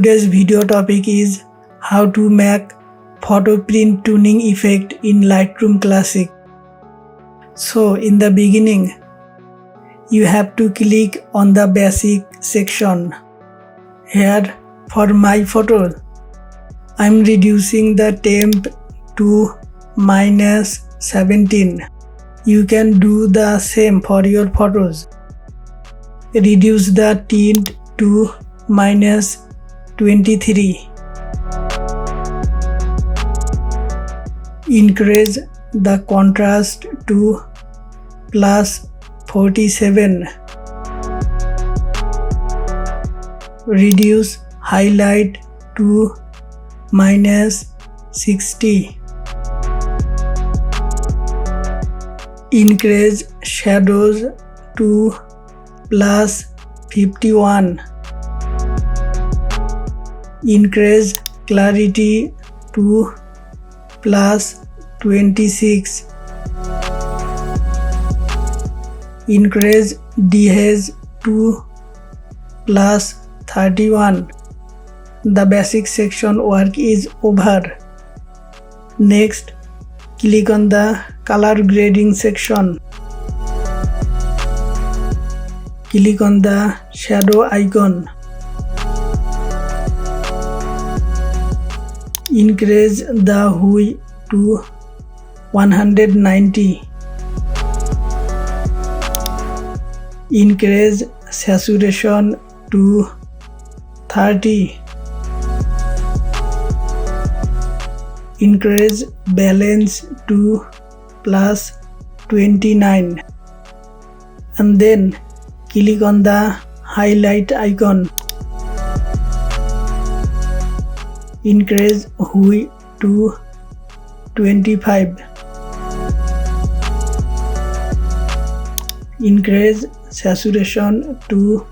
Today's video topic is how to make photo print tuning effect in Lightroom Classic. So in the beginning, you have to click on the basic section. Here for my photo, I'm reducing the temp to -17. You can do the same for your photos. Reduce the tint to -23. Increase the contrast to +47. Reduce highlight to -60. Increase shadows to +51. Increase clarity to +26. Increase dehaze to +31. The basic section work is over. Next, click on the color grading section. Click on the shadow icon. Increase the hue to 190. Increase saturation to 30. Increase balance to +29. And then click on the highlight icon. Increase hue to 25. Increase saturation to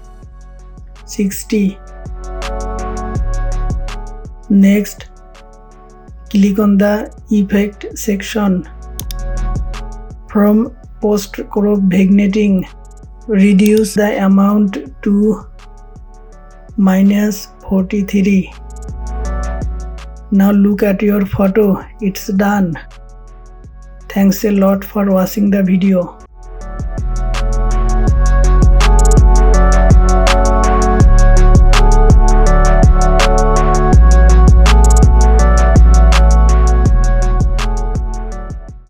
60. Next, click on the effect section. From post crop vignetting, reduce the amount to -43. Now look at your photo, it's done. Thanks a lot for watching the video.